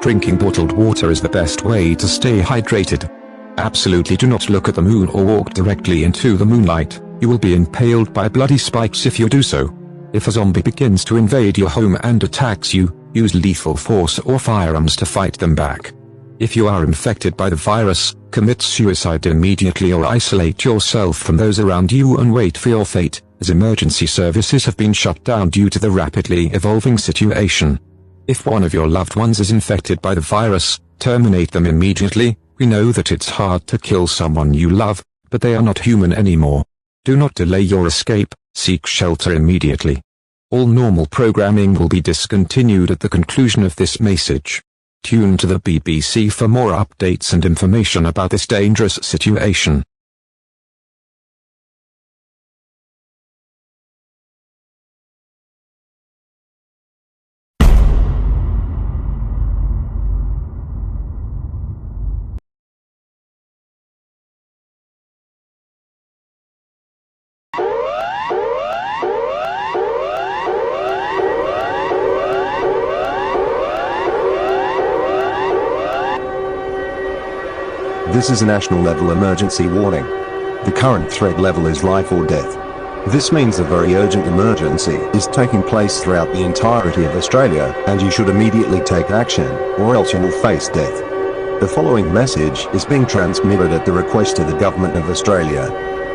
Speaker 17: Drinking bottled water is the best way to stay hydrated. Absolutely do not look at the moon or walk directly into the moonlight. You will be impaled by bloody spikes if you do so. If a zombie begins to invade your home and attacks you, use lethal force or firearms to fight them back. If you are infected by the virus, commit suicide immediately or isolate yourself from those around you and wait for your fate, as emergency services have been shut down due to the rapidly evolving situation. If one of your loved ones is infected by the virus, terminate them immediately. We know that it's hard to kill someone you love, but they are not human anymore. Do not delay your escape, seek shelter immediately. All normal programming will be discontinued at the conclusion of this message. Tune to the BBC for more updates and information about this dangerous situation.
Speaker 7: This is a national level emergency warning. The current threat level is life or death. This means a very urgent emergency is taking place throughout the entirety of Australia, and you should immediately take action, or else you will face death. The following message is being transmitted at the request of the Government of Australia.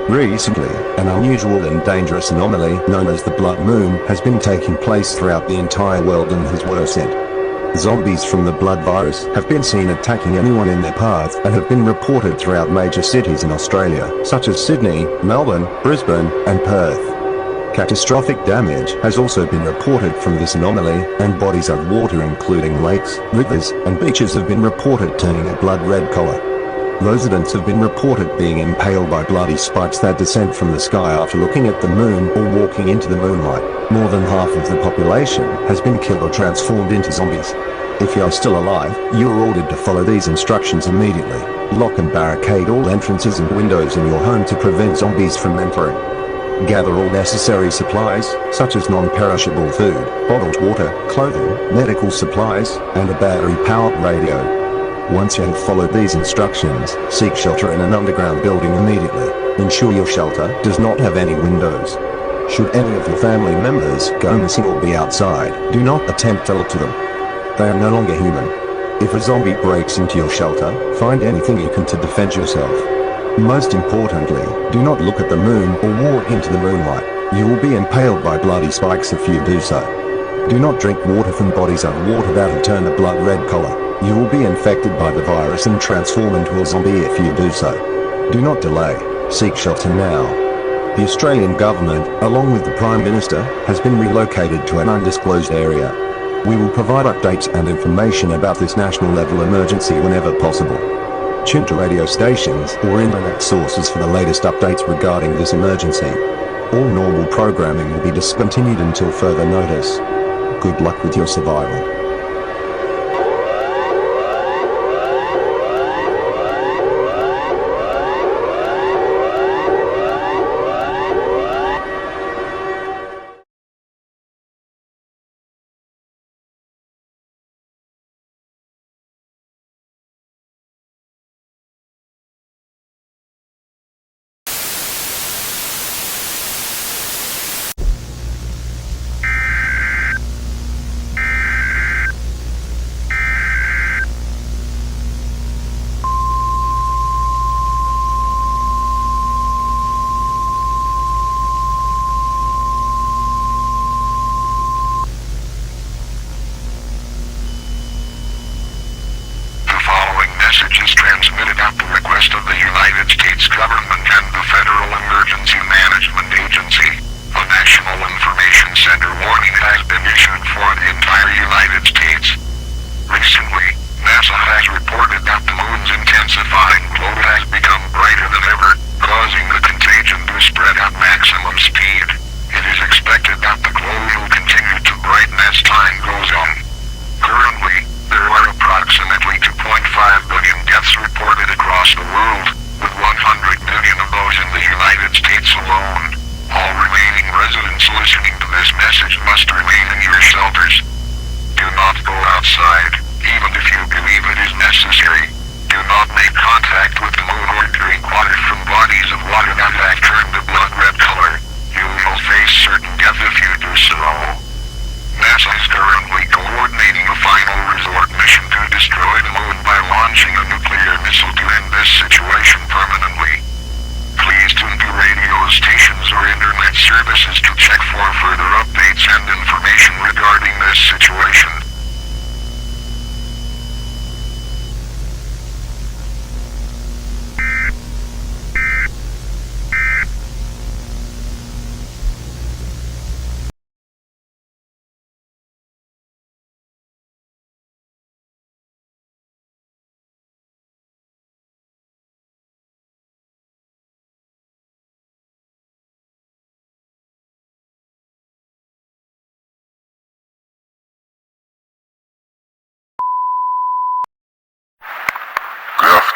Speaker 7: Recently, an unusual and dangerous anomaly known as the blood moon has been taking place throughout the entire world and has worsened. Zombies from the blood virus have been seen attacking anyone in their path and have been reported throughout major cities in Australia, such as Sydney, Melbourne, Brisbane, and Perth. Catastrophic damage has also been reported from this anomaly, and bodies of water including lakes, rivers, and beaches have been reported turning a blood red color. Residents have been reported being impaled by bloody spikes that descend from the sky after looking at the moon or walking into the moonlight. More than half of the population has been killed or transformed into zombies. If you are still alive, you are ordered to follow these instructions immediately. Lock and barricade all entrances and windows in your home to prevent zombies from entering. Gather all necessary supplies, such as non-perishable food, bottled water, clothing, medical supplies, and a battery-powered radio. Once you have followed these instructions, seek shelter in an underground building immediately. Ensure your shelter does not have any windows. Should any of your family members go missing or be outside, do not attempt to look to them. They are no longer human. If a zombie breaks into your shelter, find anything you can to defend yourself. Most importantly, do not look at the moon or walk into the moonlight. You will be impaled by bloody spikes if you do so. Do not drink water from bodies of water that have turned a blood red color. You will be infected by the virus and transform into a zombie if you do so. Do not delay. Seek shelter now. The Australian government, along with the Prime Minister, has been relocated to an undisclosed area. We will provide updates and information about this national level emergency whenever possible. Tune to radio stations or internet sources for the latest updates regarding this emergency. All normal programming will be discontinued until further notice. Good luck with your survival.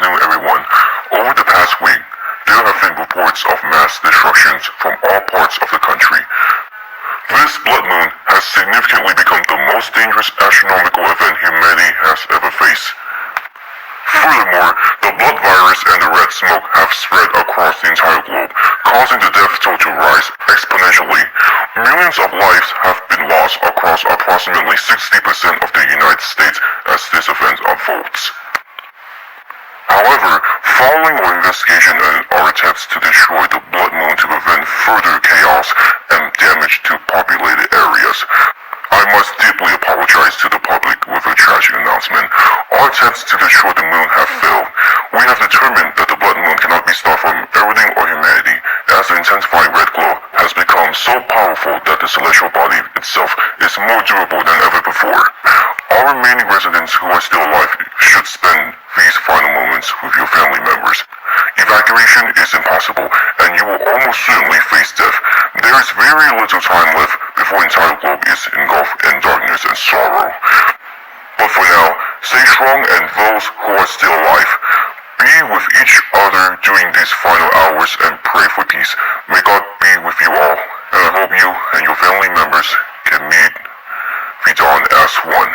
Speaker 18: afternoon, everyone. Over the past week, there have been reports of mass destructions from all parts of the country. This blood moon has significantly become the most dangerous astronomical event humanity has ever faced. Furthermore, the blood virus and the red smoke have spread across the entire globe, causing the death toll to rise exponentially. Millions of lives have been lost across approximately 60% of the United States as this event unfolds. However, following our investigation and our attempts to destroy the blood moon to prevent further chaos and damage to populated areas, I must deeply apologize to the public with a tragic announcement. Our attempts to destroy the moon have failed. We have determined that the blood moon cannot be stopped from everything or humanity, as the intensifying red glow has become so powerful that the celestial body itself is more durable than ever before. All remaining residents who are still alive should spend these final moments with your family members. Evacuation is impossible, and you will almost certainly face death. There is very little time left before the entire globe is engulfed in darkness and sorrow. But for now, stay strong, and those who are still alive, be with each other during these final hours and pray for peace. May God be with you all, and I hope you and your family members can meet the dawn as one.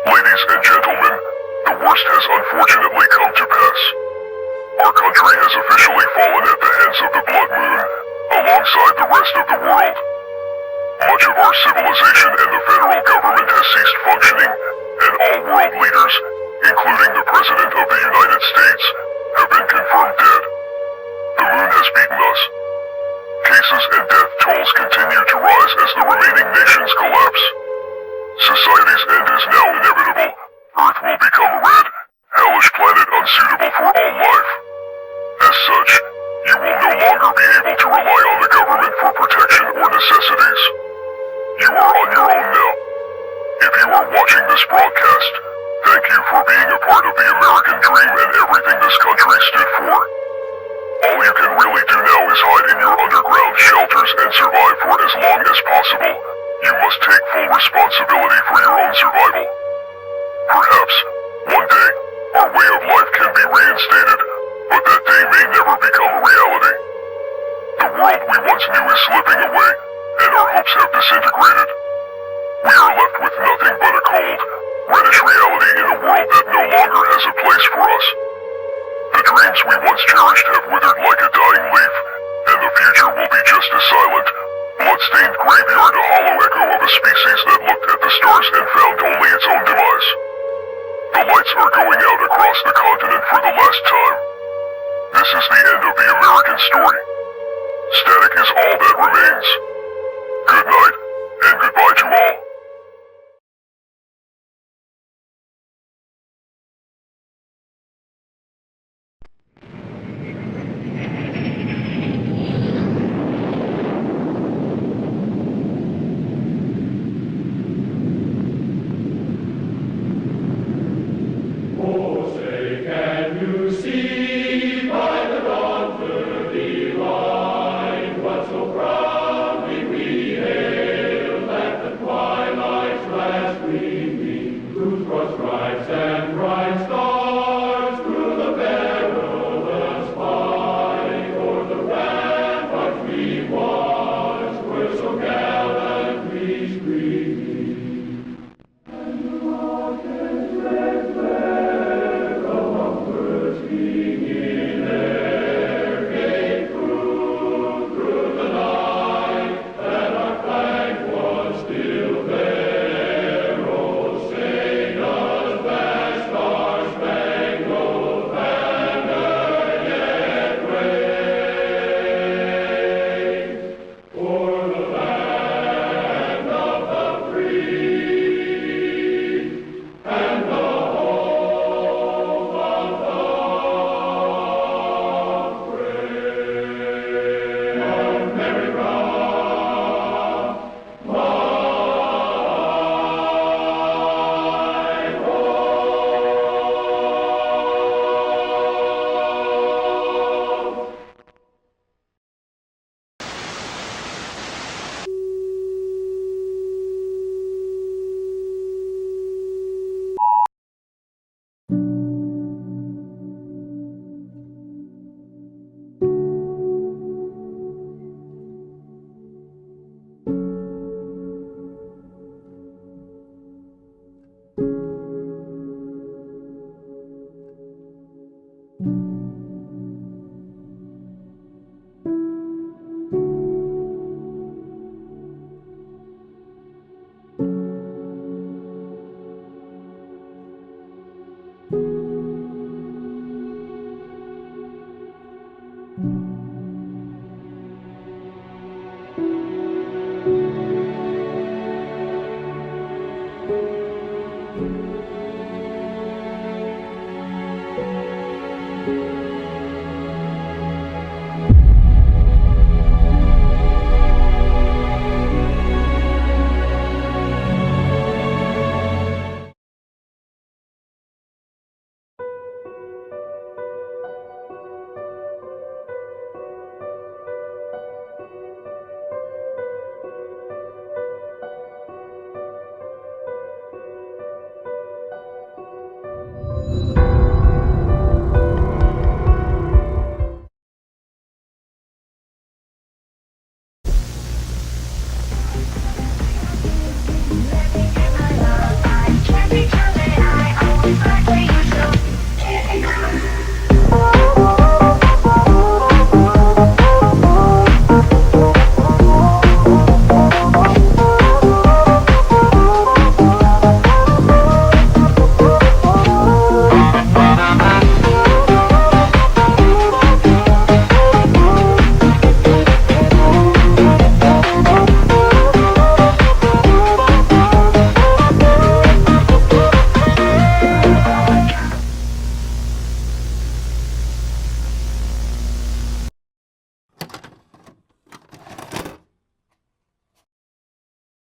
Speaker 18: Ladies and gentlemen, the worst has unfortunately come to pass. Our country has officially fallen at the hands of the blood moon, alongside the rest of the world. Much of our civilization and the federal government has ceased functioning, and all world leaders, including the President of the United States, have been confirmed dead. The moon has beaten us. Cases and death tolls continue to rise as the remaining nations collapse. Society's end is now inevitable. Earth will become a red, hellish planet unsuitable for all life. As such, you will no longer be able to rely on the government for protection or necessities. You are on your own now. If you are watching this broadcast, thank you for being a part of the American dream and everything this country stood for. All you can really do now is hide in your underground shelters and survive for as long as possible. You must take full responsibility for your own survival. Perhaps, one day, our way of life can be reinstated, but that day may never become a reality. The world we once knew is slipping away, and our hopes have disintegrated. We are left with nothing but a cold, reddish reality in a world that no longer has a place for us. The dreams we once cherished have withered like a dying leaf, and the future will be just a silent, blood-stained graveyard, a hollow echo of a species that looked at the stars and found only its own demise. The lights are going out across the continent for the last time. This is the end of the American story. Static is all that remains. Good night, and goodbye to all.